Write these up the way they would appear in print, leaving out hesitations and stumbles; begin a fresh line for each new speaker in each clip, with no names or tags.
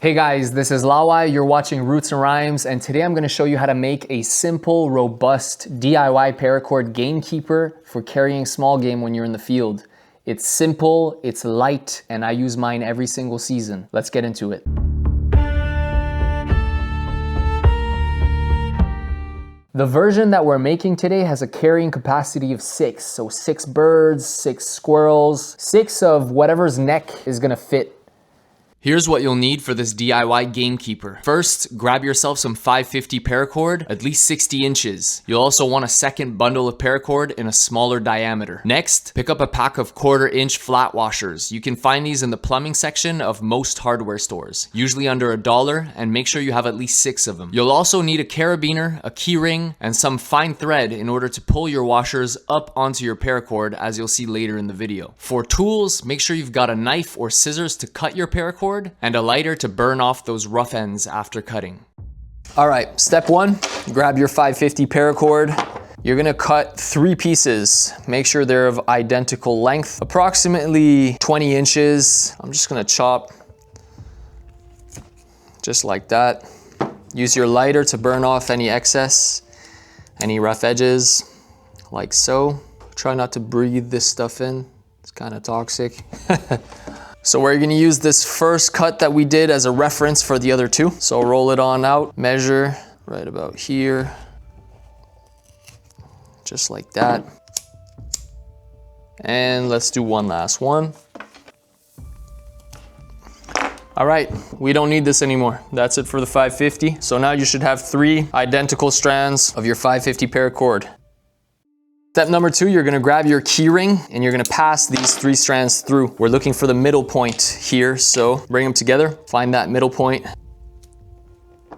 Hey guys, this is Lawai, you're watching Roots and Rhymes, and today I'm going to show you how to make a simple, robust DIY paracord gamekeeper for carrying small game when you're in the field. It's simple, it's light, and I use mine every single season. Let's get into it. The version that we're making today has a carrying capacity of 6, so 6 birds, 6 squirrels, 6 of whatever's neck is going to fit. Here's what you'll need for this DIY gamekeeper. First, grab yourself some 550 paracord, at least 60 inches. You'll also want a second bundle of paracord in a smaller diameter. Next, pick up a pack of 1/4 inch flat washers. You can find these in the plumbing section of most hardware stores, usually under $1, and make sure you have at least 6 of them. You'll also need a carabiner, a keyring, and some fine thread in order to pull your washers up onto your paracord, as you'll see later in the video. For tools, make sure you've got a knife or scissors to cut your paracord, and a lighter to burn off those rough ends after cutting. All right, step 1, grab your 550 paracord. You're gonna cut 3 pieces. Make sure they're of identical length, approximately 20 inches. I'm just gonna chop just like that. Use your lighter to burn off any excess, any rough edges, like so. Try not to breathe this stuff in. It's kind of toxic. So we're gonna use this first cut that we did as a reference for the other 2. So roll it on out, measure right about here, just like that. And let's do one last one. All right, we don't need this anymore. That's it for the 550. So now you should have 3 identical strands of your 550 paracord. Step number 2, you're gonna grab your keyring and you're gonna pass these 3 strands through. We're looking for the middle point here, so bring them together, find that middle point.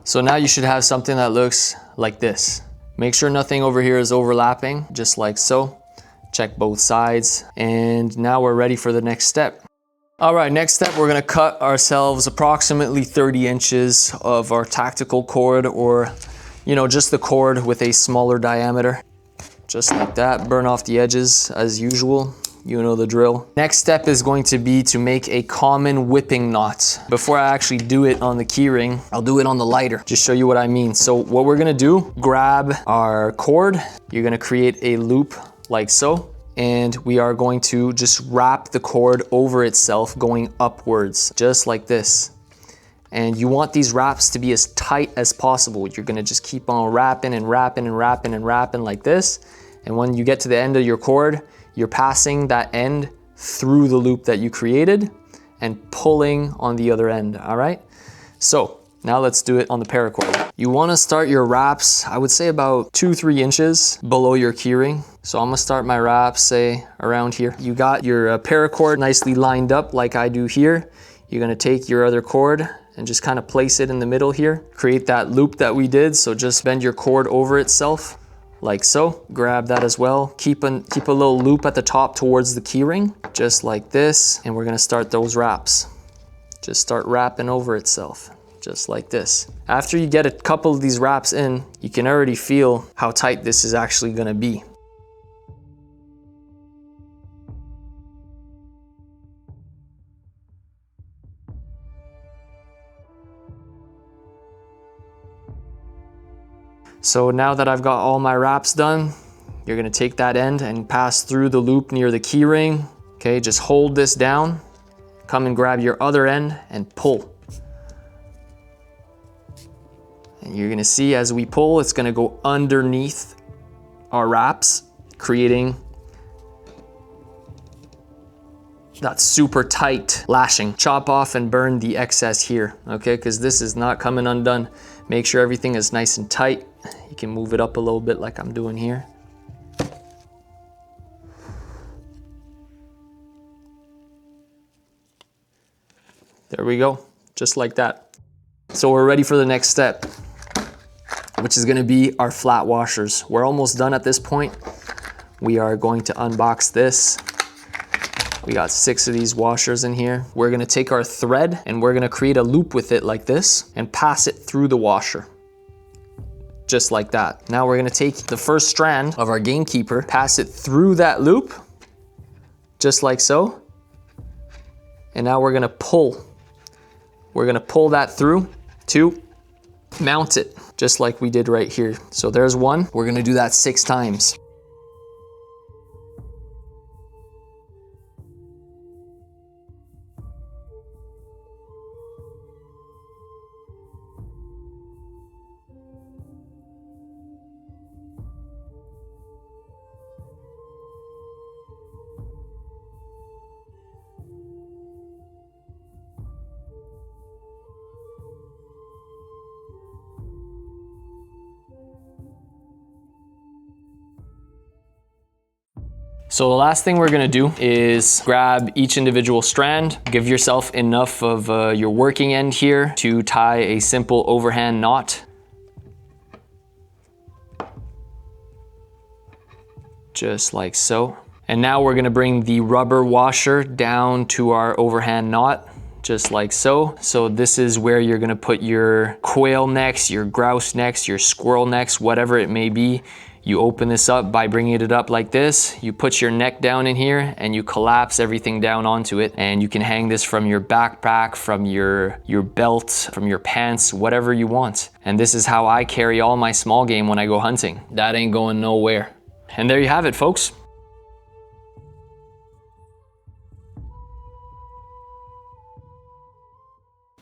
So now you should have something that looks like this. Make sure nothing over here is overlapping, just like so. Check both sides, and now we're ready for the next step. All right, next step, we're gonna cut ourselves approximately 30 inches of our tactical cord, or just the cord with a smaller diameter. Just like that, burn off the edges as usual, you know the drill. Next step is going to be to make a common whipping knot. Before I actually do it on the keyring, I'll do it on the lighter, just show you what I mean. So what we're gonna do, grab our cord, you're gonna create a loop like so, and we are going to just wrap the cord over itself going upwards, just like this. And you want these wraps to be as tight as possible. You're gonna just keep on wrapping and wrapping and wrapping and wrapping like this. And when you get to the end of your cord, you're passing that end through the loop that you created and pulling on the other end, all right? So now let's do it on the paracord. You wanna start your wraps, I would say about 2-3 inches below your keyring. So I'm gonna start my wraps, say around here. You got your paracord nicely lined up like I do here. You're gonna take your other cord and just kind of place it in the middle here. Create that loop that we did, so just bend your cord over itself, like so. Grab that as well. Keep a little loop at the top towards the keyring, just like this, and we're gonna start those wraps. Just start wrapping over itself, just like this. After you get a couple of these wraps in, you can already feel how tight this is actually gonna be. So now that I've got all my wraps done, you're gonna take that end and pass through the loop near the keyring. Okay, just hold this down, come and grab your other end and pull. And you're gonna see as we pull, it's gonna go underneath our wraps, creating that super tight lashing. Chop off and burn the excess here, okay? Because this is not coming undone. Make sure everything is nice and tight. You can move it up a little bit like I'm doing here. There we go, just like that. So we're ready for the next step, which is gonna be our flat washers. We're almost done at this point. We are going to unbox this. We got 6 of these washers in here. We're gonna take our thread and we're gonna create a loop with it like this and pass it through the washer. Just like that. Now we're gonna take the first strand of our gamekeeper, pass it through that loop, just like so. And now we're gonna pull we're gonna pull that through to mount it, just like we did right here. So there's one. We're gonna do that 6 times. So the last thing we're gonna do is grab each individual strand, give yourself enough of your working end here to tie a simple overhand knot. Just like so. And now we're gonna bring the rubber washer down to our overhand knot, just like so. So this is where you're gonna put your quail necks, your grouse necks, your squirrel necks, whatever it may be. You open this up by bringing it up like this. You put your neck down in here and you collapse everything down onto it. And you can hang this from your backpack, from your belt, from your pants, whatever you want. And this is how I carry all my small game when I go hunting. That ain't going nowhere. And there you have it, folks.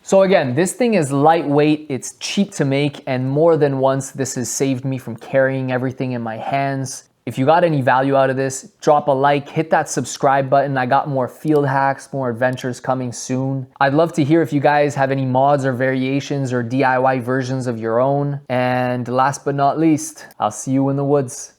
So again, this thing is lightweight, it's cheap to make, and more than once this has saved me from carrying everything in my hands. If you got any value out of this, drop a like, hit that subscribe button. I got more field hacks, more adventures coming soon. I'd love to hear if you guys have any mods or variations or DIY versions of your own. And last but not least, I'll see you in the woods.